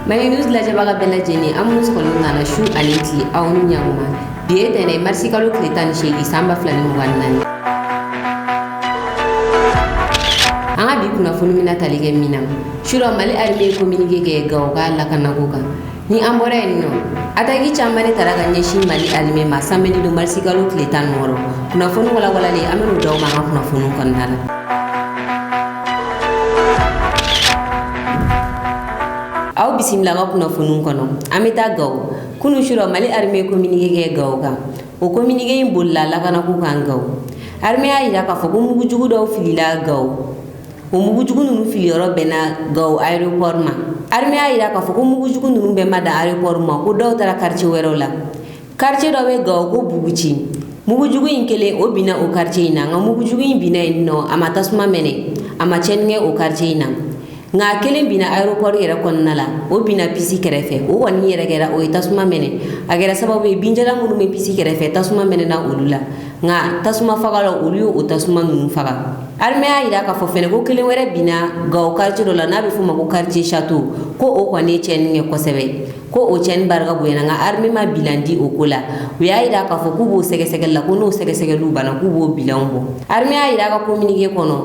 Mai news lajɛbaga bɛɛ lajɛlen an minnu sɔgɔlen nana su ani tile aw ni ɲankuma bi ye tɛnɛ marisi kalo tile 18 san 2024 an ka bi kunnafoni mina tali kɛ min na surɔ Mali armée communiqué kɛ Gawo ka lakanako kan ni an bɔra yen nɔ ataki caman de tara ka ɲɛsin Mali armée ma samedi don marisi kalo tile 16 kunnafoni walawalalen an bɛn'o d'aw ma an ka kunnafoni kɔnɔna la. Aw bisimila ka kunnafoni kɔnɔ an bɛ taa Gawo kunu surɔ Mali armée communiqué kɛ Gawo kan o communiqué in bolila lakanako kan Gawo armée y'a yira k'a fɔ ko mugujugu dɔw filila Gawo o mugujugu ninnu filiyɔrɔ bɛnna Gawo aéroport ma armée y'a yira k'a fɔ ko mugujugu ninnu bɛɛ ma dan aéroport ma ko dɔw taara quartier wɛrɛw la quartier dɔ bɛ Gawo ko Buguci mugujugu in kelen o binna o quartier in na nka mugujugu in binna yen nɔ a ma tasuma mɛnɛ a ma tiɲɛni kɛ o quartier in na nka kelen binna aéroport yɛrɛ kɔnɔna la o binna pisi kɛrɛfɛ o kɔni yɛrɛ kɛra o ye tasuma mɛnɛ a kɛra sababu ye binjalan minnu bɛ pisi kɛrɛfɛ tasuma mɛnɛna olu la nka tasuma fagala olu y'o tasuma ninnu faga armée y'a yira k'a fɔ fɛnɛ ko kelen wɛrɛ binna Gawo quartier dɔ la n'a bɛ f'o ma ko quartier château ko o kɔni ye tiɲɛni kɛ kosɛbɛ ko o tiɲɛni barika bonyana nka armée ma bilan di o ko la u y'a yira k'a fɔ k'u b'o sɛgɛsɛgɛli la ko n'o sɛgɛsɛgɛliw banna k'u b'o bilanw bɔ armée y'a yira ka communiqué kɔnɔ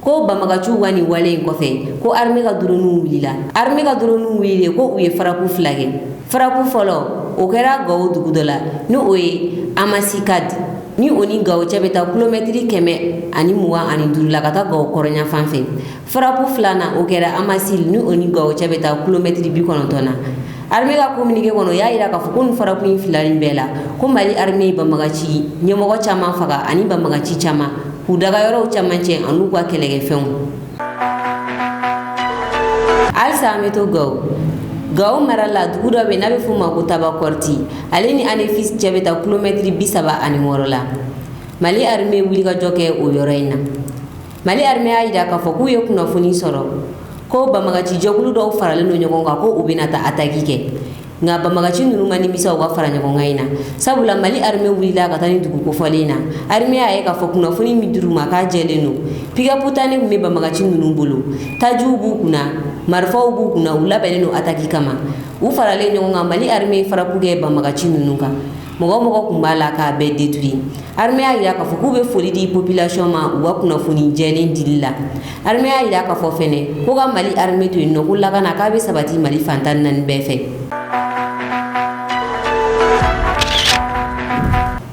ko banbagaciw ka nin wale in kɔfɛ ko armée ka drone wulila armée ka drone wulile ko u ye faraku fila kɛ faraku fɔlɔ o kɛra Gawo dugu dɔ la ni o ye Amasikad ni o ni Gawo cɛ bɛ taa kilomɛtiri 125 la ka taa Gawo kɔrɔnya fan fɛ faraku filanan o kɛra Amasil ni o ni Gawo cɛ bɛ taa kilomɛtiri 90 na armée ka communiqué kɔnɔ y'a yira k'a fɔ ko nin faraku in fila nin bɛɛ la ko Mali armée banbagaci ɲɛmɔgɔ caman faga ani banbagaci caman k'u daga yɔrɔw caman cɛ an'u ka kɛlɛkɛfɛnw halisa an bɛ to Gawo mara la dugu dɔ bɛ n'a bɛ f'o ma ko Tabakɔrti ale ni Anefis cɛ bɛ taa kilomɛtiri 36 la Mali armée wulikajɔ kɛ o yɔrɔ in na Mali armée y'a yira k'a fɔ k'u ye kunnafoni sɔrɔ ko banbagaci jɛkulu dɔw faralen don ɲɔgɔn kan ko u bɛna taa ataki kɛ nka banbagaci ninnu ka nimisa u ka fara ɲɔgɔn kan in na sabula Mali armée wulila ka taa ni dugu kofɔlen in na armée y'a ye k'a fɔ kunnafoni min dir'u ma k'a jɛlen don pick-up tane tun bɛ banbagaci ninnu bolo tajiw b'u kunna marifaw b'u kunna u labɛnnen don ataki kama u faralen ɲɔgɔn kan Mali armée faraku kɛ banbagaci ninnu kan mɔgɔ mɔgɔ tun b'a la k'a bɛɛ détruire armée y'a yira k'a fɔ k'u bɛ foli di population ma u ka kunnafoni jɛlen dili la armée y'a yira k'a fɔ fɛnɛ ko ka Mali armée to yen nɔ ko lakana k'a bɛ sabati Mali fantan 4 bɛɛ fɛ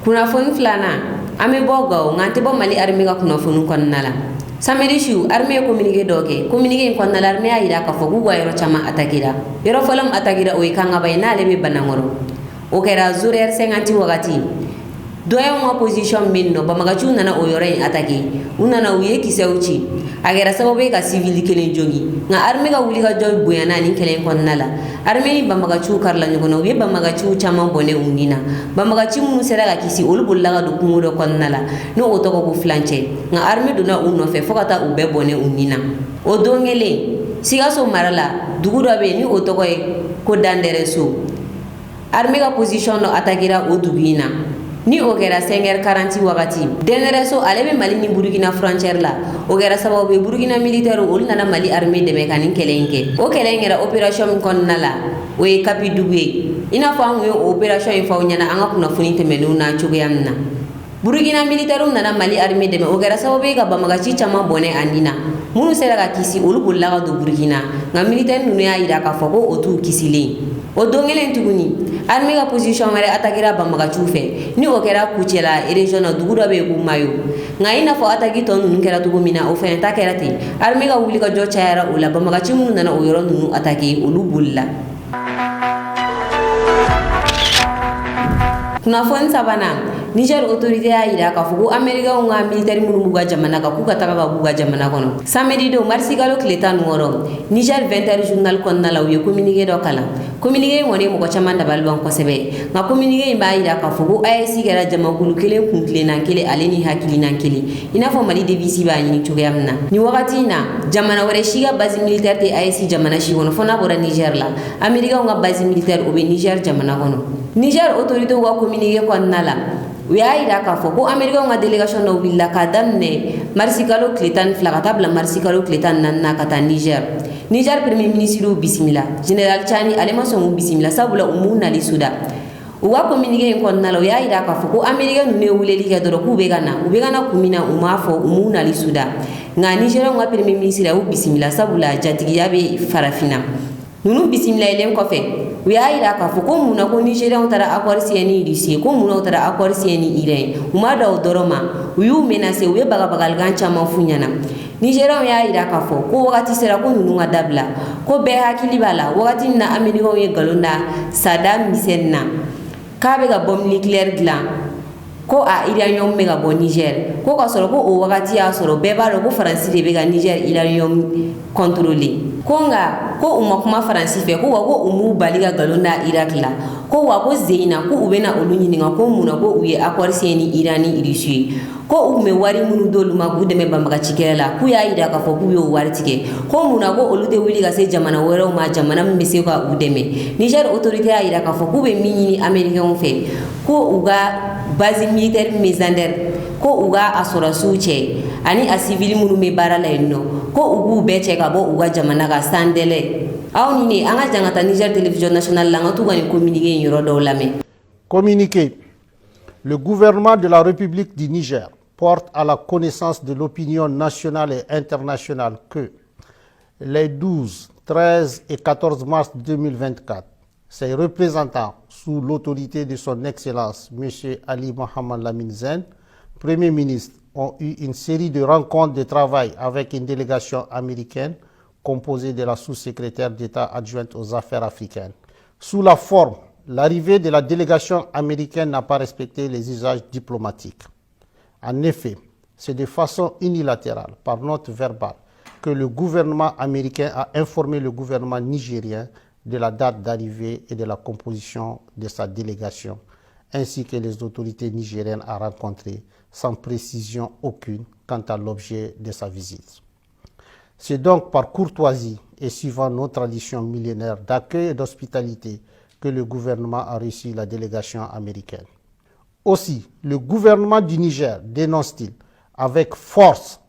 kunnafoni filanan an bɛ bɔ Gawo nka an tɛ bɔ Mali armée ka kunnafoni kɔnɔna la samedi su armée ye communiqué dɔ kɛ communiqué in kɔnɔna la armée y'a yira k'a fɔ k'u ka yɔrɔ caman attaquera yɔrɔ fɔlɔ min attaquera o ye Kangaba ye n'ale bɛ Banankɔrɔ o kɛra 0h50 wagati doyen ka position min bɛ yen nɔ banbagaciw nana o yɔrɔ in attaqué u nana u ye kisɛw ci a kɛra sababu ye ka civil kelen jogi nka armée ka wulikajɔ bonyana ni kɛlɛ in kɔnɔna la armée ni banbagaciw karila ɲɔgɔn na u ye banbagaciw caman bɔnɛ u ni na banbagaci minnu sera ka kisi olu bolila ka don kungo dɔ kɔnɔna la n'o o tɔgɔ ko Filancɛ nka armée donna u nɔfɛ fo ka taa u bɛɛ bɔnɛ u ni na o don kelen Sikaso mara la dugu dɔ bɛ yen ni o tɔgɔ ye ko Dandɛrɛso armée ka position dɔ attaquera o dugu in na ni o kɛra 5h40 wagati Dandɛrɛso ale bɛ Mali ni Burkina frontière la o kɛra sababu ye Burkina militaire olu nana Mali armée dɛmɛ ka nin kɛlɛ in kɛ o kɛlɛ in kɛra opération min kɔnɔna la o ye Kapidugu ye i n'a fɔ an kun ye o opération in fɔ aw ɲɛna an ka kunnafoni tɛmɛnenw na cogoya min na Burkina militaire nana Mali armée dɛmɛ o kɛra sababu ye ka banbagaci caman bɔnɛ a ni na minnu sera ka kisi olu bolila ka don Burkina nka militaire ninnu y'a yira k'a fɔ ko o t'u kisilen o don kelen tuguni armée ka position wɛrɛ attaquera banbagaciw fɛ ni o kɛra Kucɛla région na dugu dɔ bɛ yen ko Mayo nka i n'a fɔ attaque tɔ ninnu kɛra cogo min na o fɛnɛ ta kɛra ten armée ka wulikajɔ cayara o la banbagaci minnu nana o yɔrɔ ninnu attaqué olu bolila kunnafoni sabanan Niger autorité y'a yira k'a fɔ ko américains ka militaire minnu b'u ka jamana kan k'u ka taga ka b'u ka jamana kɔnɔ samedi don marisi kalo tile 16 Niger 20h journal kɔnɔna la u ye communiqué dɔ kalan communiqué in kɔni mɔgɔ caman dabali ban kosɛbɛ nka communiqué in b'a yira k'a fɔ ko AES kɛra jamakulu kelen kuntilenna kelen ale ni hakilina kelen i n'a fɔ Mali devise b'a ɲini cogoya min na ni wagati in na jamana wɛrɛ si ka base militaire tɛ AES jamana si kɔnɔ fɔ n'a bɔra Niger la américains ka base militaire o bɛ Niger jamana kɔnɔ Niger autorité ka communiqué kɔnɔna la u y'a yira k'a fɔ ko américains ka délégation dɔ wulila k'a daminɛ marisi kalo tile 12 ka taa bila marisi kalo tile 14 na ka taa Niger Niger premier ministre bisimila General Chani ale ma sɔn bisimila sabula umu nali suda u ka communiqué in kɔnɔna la u y'a yira k'a fɔ ko américain ninnu ye weleli kɛ dɔrɔn k'u bɛ ka na kumina u m'a fɔ umu nali suda nka Nigérian ka premier ministre y'u bisimila sabula jatigiya bɛ farafina ninnu bisimilayɛlen kɔfɛ u y'a yira k'a fɔ ko mun na ko Nigérian taara accord signé ni Russie ko mun na u taara accord signé ni Iran u ma da o dɔrɔn ma u y'u menacé u ye bagabagalikan caman f'u ɲɛna Nigérian y'a yira k'a fɔ ko wagati sera ko ninnu ka dabila ko bɛɛ hakili b'a la wagati min na américain ye nkalon da Saddam Hussein na k'a bɛ ka bombe nucléaire dilan ko a uranium bɛ ka bɔ Niger ko ka sɔrɔ ko o wagati y'a sɔrɔ bɛɛ b'a dɔn ko Faransi de bɛ ka Niger uranium contrôler ko nka ko u ma kuma Faransi fɛ ko wa ko u m'u bali ka nkalon da Irak la ko wa ko Zeyina ko u bɛna olu ɲininka ko mun na ko u ye accord signé ni Iran ni Russie ye ko u tun bɛ wari minnu d'olu ma k'u dɛmɛ banbagacikɛla la k'u y'a yira k'a fɔ k'u y'o wari tigɛ ko mun na ko olu tɛ wuli ka se jamana wɛrɛw ma jamana min bɛ se ka u dɛmɛ Niger autorité y'a yira k'a fɔ k'u bɛ min ɲini américainw fɛ ko u ka base militaire Mézender ko u ka a sɔrɔsiw cɛ ani a civil minnu bɛ baara la yen nɔ ko u k'u bɛɛ cɛ ka bɔ u ka jamana ka sans délai aw ni ne an ka jan ka taa Niger télévision nationale la an ka t'u ka nin communiqué in yɔrɔ dɔw lamɛn. Communiqué. Le gouvernement de la République du Niger porte à la connaissance de l'opinion nationale et internationale que les 12, 13 et 14 mars 2024, ses représentants, sous l'autorité de son Excellence M. Ali Mohamed Lamine Zen, Premier ministre, ont eu une série de rencontres de travail avec une délégation américaine composée de la sous-secrétaire d'État adjointe aux affaires africaines. Sous la forme, l'arrivée de la délégation américaine n'a pas respecté les usages diplomatiques. En effet, c'est de façon unilatérale, par note verbale, que le gouvernement américain a informé le gouvernement nigérien de la date d'arrivée et de la composition de sa délégation, ainsi que les autorités nigériennes à rencontrer, sans précision aucune quant à l'objet de sa visite. C'est donc par courtoisie et suivant nos traditions millénaires d'accueil et d'hospitalité que le gouvernement a reçu la délégation américaine. Aussi, le gouvernement du Niger dénonce-t-il avec force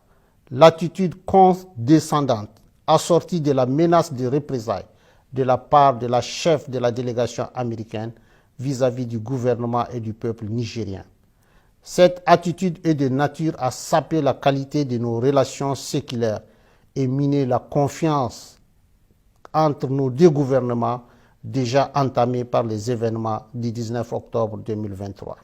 l'attitude condescendante assortie de la menace de représailles de la part de la chef de la délégation américaine vis-à-vis du gouvernement et du peuple nigérien. Cette attitude est de nature à saper la qualité de nos relations séculaires et miner la confiance entre nos deux gouvernements déjà entamés par les événements du 19 octobre 2023.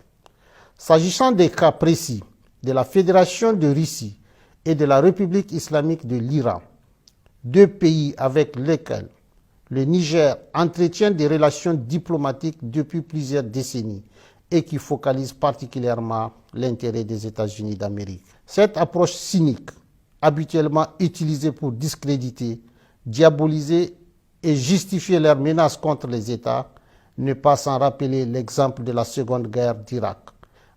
S'agissant des cas précis de la Fédération de Russie et de la République islamique de l'Iran, deux pays avec lesquels le Niger entretient des relations diplomatiques depuis plusieurs décennies et qui focalisent particulièrement l'intérêt des États-Unis d'Amérique. Cette approche cynique, habituellement utilisée pour discréditer, diaboliser et justifier leurs menaces contre les États, ne pas sans rappeler l'exemple de la Seconde Guerre d'Irak.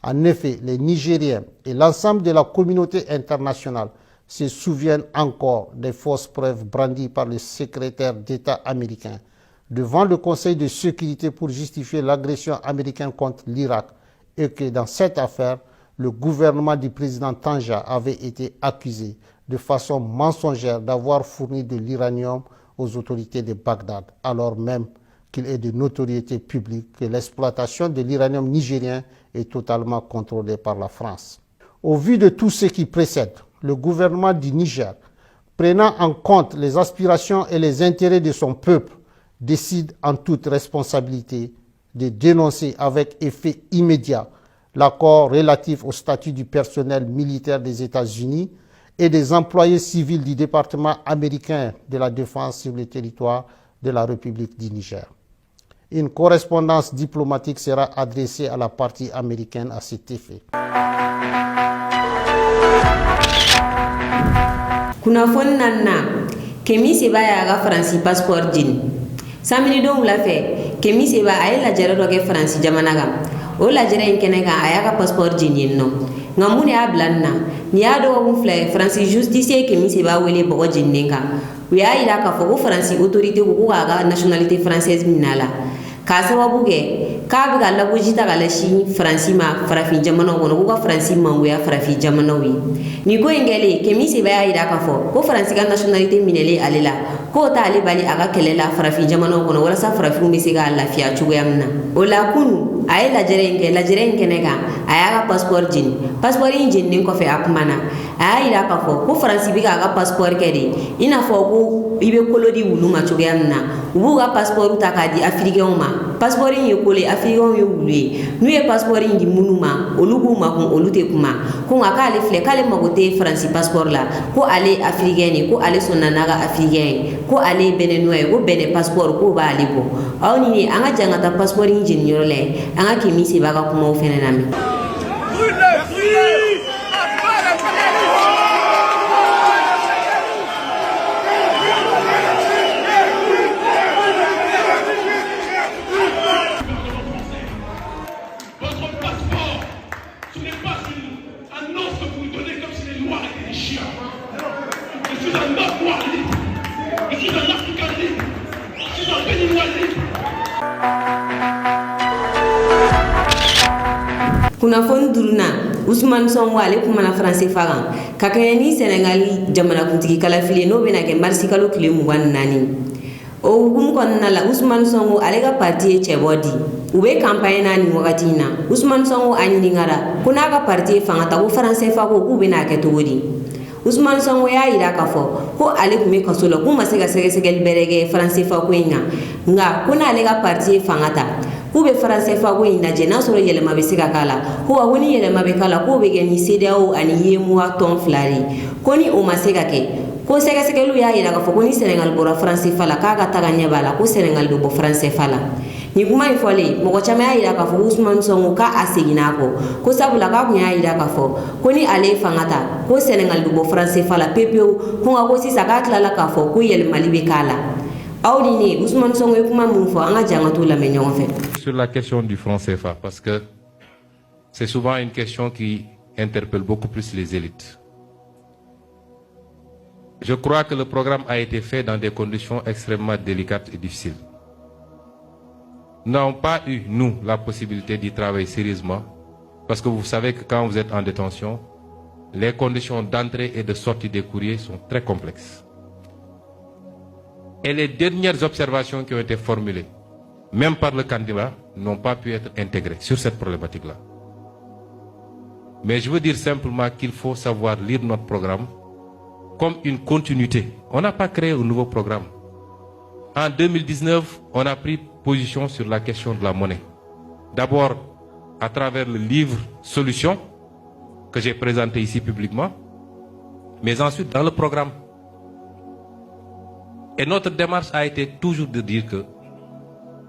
En effet, les Nigériens et l'ensemble de la communauté internationale se souviennent encore des fausses preuves brandies par le secrétaire d'État américain devant le Conseil de sécurité pour justifier l'agression américaine contre l'Irak et que dans cette affaire, le gouvernement du président Tanja avait été accusé de façon mensongère d'avoir fourni de l'uranium aux autorités de Bagdad, alors même qu'il est de notoriété publique que l'exploitation de l'uranium nigérien est totalement contrôlée par la France. Au vu de tout ce qui précède, le gouvernement du Niger, prenant en compte les aspirations et les intérêts de son peuple, décide en toute responsabilité de dénoncer avec effet immédiat l'accord relatif au statut du personnel militaire des États-Unis et des employés civils du département américain de la défense sur le territoire de la République du Niger. Une correspondance diplomatique sera adressée à la partie américaine à cet effet. Kunnafoni nanna kemi seba ya ga Faransi passeport din samini don wula fɛ kemi seba a ye lajɛrɛ dɔ kɛ Faransi jamana kan o lajɛrɛ in kɛnɛ kan a y'a ka passeport din yen nɔ nka mun de y'a bila nin na nin y'a dɔgɔkun fila ye Faransi justice ye kemi seba wele bɔgɔ jeninnen kan u y'a yira k'a fɔ ko Faransi autorité ko k'a ka nationalité française minɛ a la k'a sababu kɛ k'a bɛ ka lagosi ta ka lɛsi faransi ma farafin jamanaw kɔnɔ k'u ka faransi mangoya farafin jamanaw ye nin ko in kɛlen Kemi Seba y'a yira k'a fɔ ko faransi ka nationalité minɛlen ale la k'o t'ale bali a ka kɛlɛ la farafin jamanaw kɔnɔ walasa farafinw bɛ se k'a lafiya cogoya min na o la kunu a ye lajɛrɛ in kɛ lajɛrɛ in kɛnɛ kan a y'a ka passeport jeni passeport in jeninen kɔfɛ a kumana a y'a yira k'a fɔ ko faransi bɛ k'a ka passeport kɛ de i n'a fɔ ko i bɛ kolo di wulu ma cogoya min na u b'u ka passeport ta k'a di afirikɛnw ma passeport in ye kolo ye afirikɛnw ye wulu ye n'u ye passeport in di minnu ma olu b'u makun olu tɛ kuma ko nka k'ale filɛ k'ale mago tɛ faransi passeport la ko ale ye afirikɛn de ko ale sɔnna n'a ka afirikɛn ye ko ale ye bɛnɛnɔ ye ko bɛnɛ passeport k'o b'ale bɔ aw ni an ka jan ka taa passeport in jeniyɔrɔ la an ka Kemi Seba ka kumaw fɛnɛ lamɛn. Kunnafoni duruna Ousmane Sonko ale kumana faransi fagan ka kɛɲɛ ni Senegal jamanakuntigi kalafili n'o bɛna kɛ marisi kalo tile 24 o hukumu kɔnɔna la Ousmane Sonko ale ka parti ye cɛbɔ di u bɛ campagne na ni wagati in na Ousmane Sonko a ɲininkara ko n'a ka parti ye fanga ta ko faransi fa ko k'u bɛna kɛ cogo di Ousmane Sonko y'a yira k'a fɔ ko ale tun bɛ kaso la k'u ma se ka sɛgɛsɛgɛli bɛrɛ kɛ faransi fa ko in kan nka ko n'ale ka parti ye fanga ta k'u bɛ faransi fa ko in lajɛ n'a sɔrɔ yɛlɛma bɛ se ka k'a la ko ni yɛlɛma bɛ k'a la k'o bɛ kɛ ni CEDEAO ani UEMOA tɔn 2 de ko ni o ma se ka kɛ ko sɛgɛsɛgɛliw y'a yira k'a fɔ ko ni Senegal bɔra faransi fa la k'a ka taga ɲɛ b'a la ko Senegal bɛ bɔ faransi fa la nin kuma in fɔlen mɔgɔ caman y'a yira k'a fɔ Ousmane Sonko k'a seginna a kɔ ko sabula k'a kun y'a yira k'a fɔ ko ni ale ye fanga ta ko Senegal bɛ bɔ faransi fa la pepewu ko nka ko sisan k'a tilala k'a fɔ ko yɛlɛmali bɛ k'a la aw ni ne Ousmane Sonko ye kuma mun fɔ an ka jan ka t'o lamɛn ɲɔgɔn fɛ. Sur la question du franc CFA, parce que c'est souvent une question qui interpelle beaucoup plus les élites. Je crois que le programme a été fait dans des conditions extrêmement délicates et difficiles. Nous n'avons pas eu, nous, la possibilité d'y travailler sérieusement, parce que vous savez que quand vous êtes en détention, les conditions d'entrée et de sortie des courriers sont très complexes. Et les dernières observations qui ont été formulées, même par le candidat, n'ont pas pu être intégrés sur cette problématique-là. Mais je veux dire simplement qu'il faut savoir lire notre programme comme une continuité. On n'a pas créé un nouveau programme. En 2019, on a pris position sur la question de la monnaie. D'abord, à travers le livre Solutions, que j'ai présenté ici publiquement, mais ensuite dans le programme. Et notre démarche a été toujours de dire que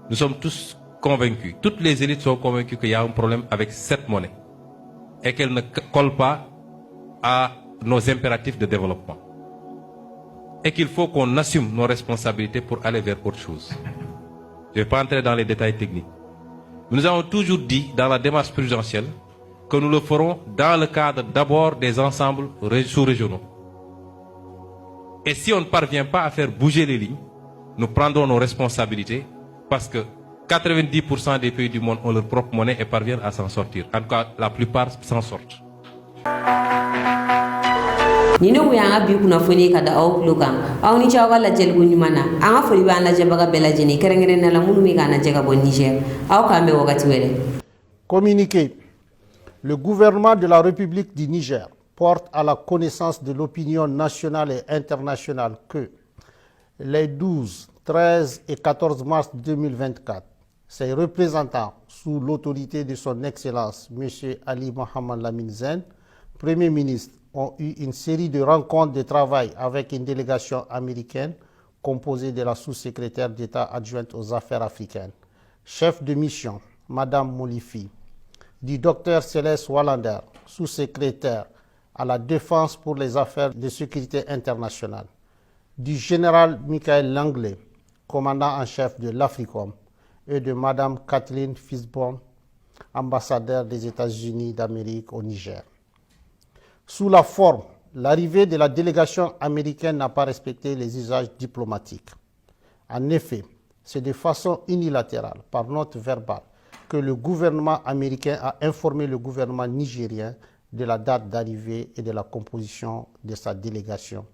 nous sommes tous convaincus, toutes les élites sont convaincues qu'il y a un problème avec cette monnaie et qu'elle ne colle pas à nos impératifs de développement. Et qu'il faut qu'on assume nos responsabilités pour aller vers autre chose. Je ne vais pas entrer dans les détails techniques. Nous avons toujours dit dans la démarche présidentielle que nous le ferons dans le cadre d'abord des ensembles sous-régionaux. Et si on ne parvient pas à faire bouger les lignes, nous prendrons nos responsabilités parce que 90% des pays du monde ont leur propre monnaie et parviennent à s'en sortir. En tout cas, la plupart s'en sortent. Nino yanga bi kunnafoni ka da aw kulo kan aw ni caw ka lajɛli ko ɲuman na an ka foli b'an lajɛbaga bɛɛ lajɛlen kɛrɛnkɛrɛnnen la minnu bɛ k'an lajɛ ka bɔ Niger aw k'an bɛn wagati wɛrɛ. Communiqué. Le gouvernement de la République du Niger porte à la connaissance de l'opinion nationale et internationale que les 12, 13 et 14 mars 2024, ses représentants sous l'autorité de son Excellence M. Ali Mohamed Lamine Zen, Premier ministre, ont eu une série de rencontres de travail avec une délégation américaine composée de la sous-secrétaire d'État adjointe aux affaires africaines, chef de mission, Madame Molifi, du docteur Céleste Wallander, sous-secrétaire à la défense pour les affaires de sécurité internationale, du général Michael Langley, commandant en chef de l'Africom, et de Madame Kathleen Fisborn, ambassadeur des États-Unis d'Amérique au Niger. Sous la forme, l'arrivée de la délégation américaine n'a pas respecté les usages diplomatiques. En effet, c'est de façon unilatérale, par note verbale, que le gouvernement américain a informé le gouvernement nigérien de la date d'arrivée et de la composition de sa délégation,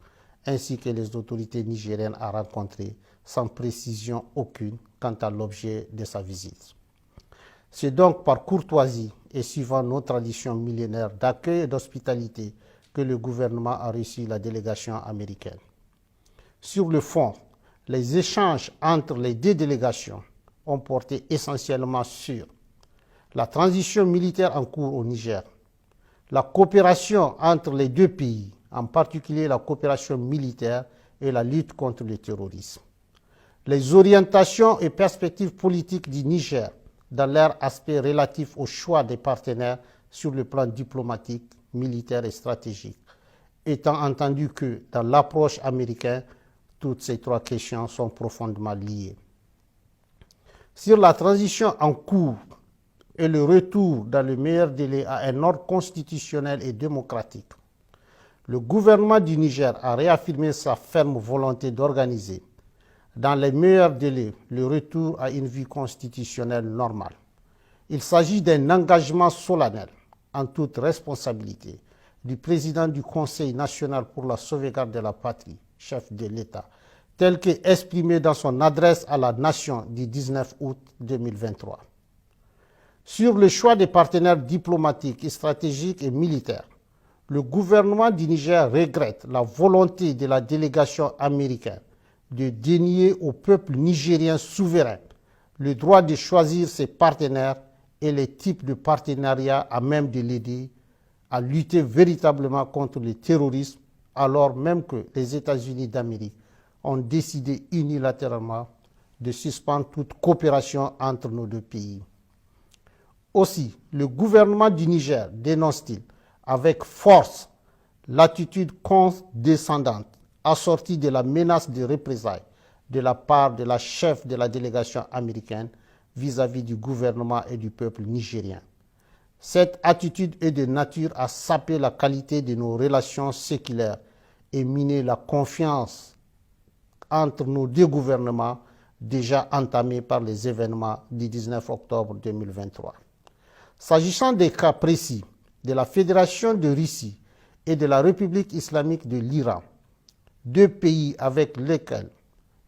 ainsi que les autorités nigériennes à rencontrer, sans précision aucune quant à l'objet de sa visite. C'est donc par courtoisie et suivant nos traditions millénaires d'accueil et d'hospitalité que le gouvernement a reçu la délégation américaine. Sur le fond, les échanges entre les deux délégations ont porté essentiellement sur la transition militaire en cours au Niger, la coopération entre les deux pays, en particulier la coopération militaire et la lutte contre le terrorisme, les orientations et perspectives politiques du Niger dans leur aspect relatif au choix des partenaires sur le plan diplomatique, militaire et stratégique, étant entendu que dans l'approche américaine, toutes ces trois questions sont profondément liées. Sur la transition en cours et le retour dans le meilleur délai à un ordre constitutionnel et démocratique, le gouvernement du Niger a réaffirmé sa ferme volonté d'organiser, dans les meilleurs délais, le retour à une vie constitutionnelle normale. Il s'agit d'un engagement solennel, en toute responsabilité, du président du Conseil national pour la sauvegarde de la patrie, chef de l'État, tel qu'exprimé dans son adresse à la nation du 19 août 2023. Sur le choix des partenaires diplomatiques, stratégiques et militaires, le gouvernement du Niger regrette la volonté de la délégation américaine de dénier au peuple nigérien souverain le droit de choisir ses partenaires et les types de partenariats à même de l'aider à lutter véritablement contre le terrorisme, alors même que les États-Unis d'Amérique ont décidé unilatéralement de suspendre toute coopération entre nos deux pays. Aussi, le gouvernement du Niger dénonce-t-il avec force l'attitude condescendante assortie de la menace de représailles de la part de la chef de la délégation américaine vis-à-vis du gouvernement et du peuple nigérien. Cette attitude est de nature à saper la qualité de nos relations séculaires et miner la confiance entre nos deux gouvernements déjà entamés par les événements du 19 octobre 2023. S'agissant des cas précis de la Fédération de Russie et de la République islamique de l'Iran, deux pays avec lesquels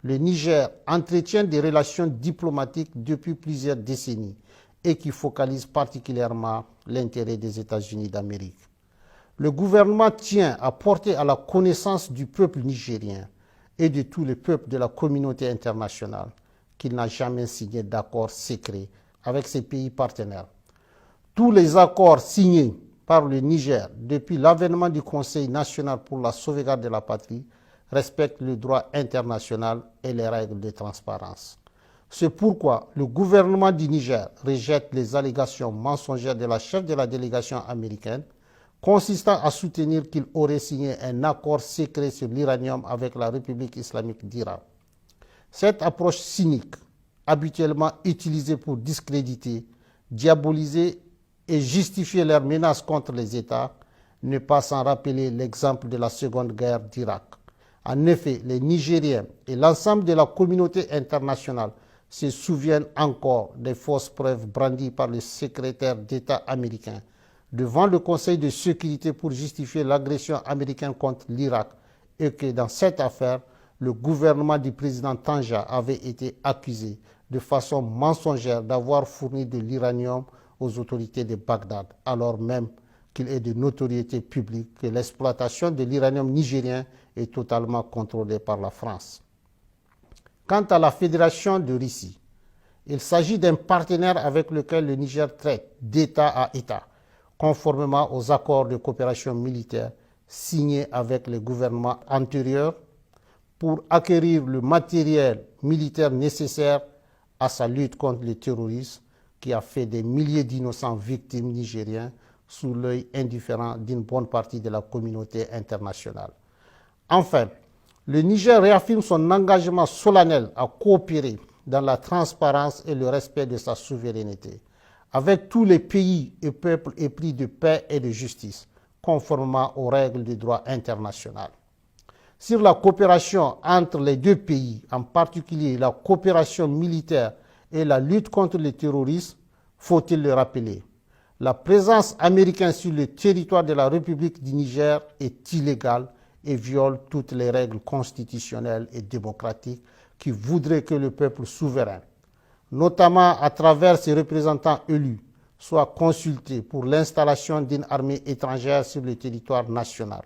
le Niger entretient des relations diplomatiques depuis plusieurs décennies et qui focalisent particulièrement l'intérêt des États-Unis d'Amérique. Le gouvernement tient à porter à la connaissance du peuple nigérien et de tous les peuples de la communauté internationale qu'il n'a jamais signé d'accord secret avec ses pays partenaires. Tous les accords signés par le Niger depuis l'avènement du Conseil national pour la sauvegarde de la patrie respectent le droit international et les règles de transparence. C'est pourquoi le gouvernement du Niger rejette les allégations mensongères de la chef de la délégation américaine consistant à soutenir qu'il aurait signé un accord secret sur l'uranium avec la République islamique d'Iran. Cette approche cynique, habituellement utilisée pour discréditer, diaboliser et justifier leurs menaces contre les États, ne pas sans rappeler l'exemple de la Seconde Guerre d'Irak. En effet, les Nigériens et l'ensemble de la communauté internationale se souviennent encore des fausses preuves brandies par le secrétaire d'État américain devant le Conseil de sécurité pour justifier l'agression américaine contre l'Irak et que dans cette affaire, le gouvernement du président Tanja avait été accusé de façon mensongère d'avoir fourni de l'uranium aux autorités de Bagdad, alors même qu'il est de notoriété publique que l'exploitation de l'uranium nigérien est totalement contrôlée par la France. Quant à la Fédération de Russie, il s'agit d'un partenaire avec lequel le Niger traite d'État à État, conformément aux accords de coopération militaire signés avec les gouvernements antérieurs pour acquérir le matériel militaire nécessaire à sa lutte contre le terrorisme qui a fait des milliers d'innocents victimes nigériens sous l'œil indifférent d'une bonne partie de la communauté internationale. Enfin, le Niger réaffirme son engagement solennel à coopérer dans la transparence et le respect de sa souveraineté avec tous les pays et peuples épris de paix et de justice, conformément aux règles du droit international. Sur la coopération entre les deux pays, en particulier la coopération militaire et la lutte contre le terrorisme, faut-il le rappeler. La présence américaine sur le territoire de la République du Niger est illégale et viole toutes les règles constitutionnelles et démocratiques qui voudraient que le peuple souverain, notamment à travers ses représentants élus, soit consulté pour l'installation d'une armée étrangère sur le territoire national.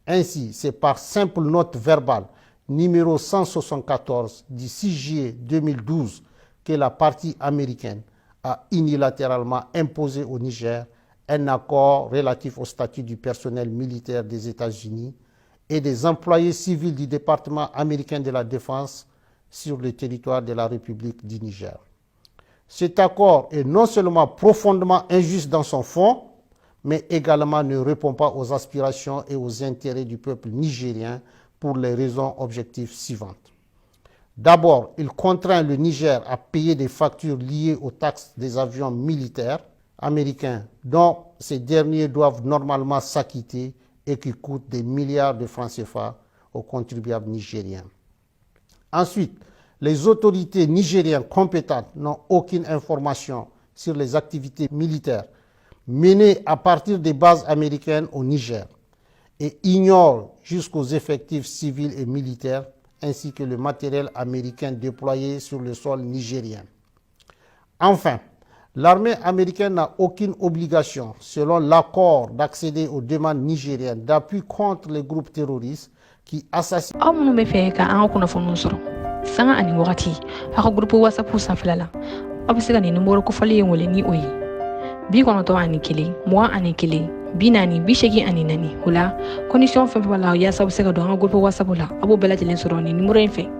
Ainsi, c'est par simple note verbale numéro 174 du 6 juillet 2012 que la partie américaine a unilatéralement imposé au Niger un accord relatif au statut du personnel militaire des États-Unis et des employés civils du département américain de la Défense sur le territoire de la République du Niger. Cet accord est non seulement profondément injuste dans son fond, mais également ne répond pas aux aspirations et aux intérêts du peuple nigérien pour les raisons objectives suivantes. D'abord, il contraint le Niger à payer des factures liées aux taxes des avions militaires américains dont ces derniers doivent normalement s'acquitter et qui coûtent des milliards de francs CFA aux contribuables nigériens. Ensuite, les autorités nigériennes compétentes n'ont aucune information sur les activités militaires menées à partir des bases américaines au Niger et ignorent jusqu'aux effectifs civils et militaires ainsi que le matériel américain déployé sur le sol nigérien. Enfin, l'armée américaine n'a aucune obligation, selon l'accord, d'accéder aux demandes nigériennes d'appui contre les groupes terroristes qui assassinent. Sanga ani wakati aka grupo WhatsApp sanfilala abisega ni numero ko fali ngole ni oyi bi kono to ani kili moi ani kili binani bishegi ani nani hula condition fe bala ya sabu sega do anga grupo WhatsApp la abo bela jelen soro ni numero en fe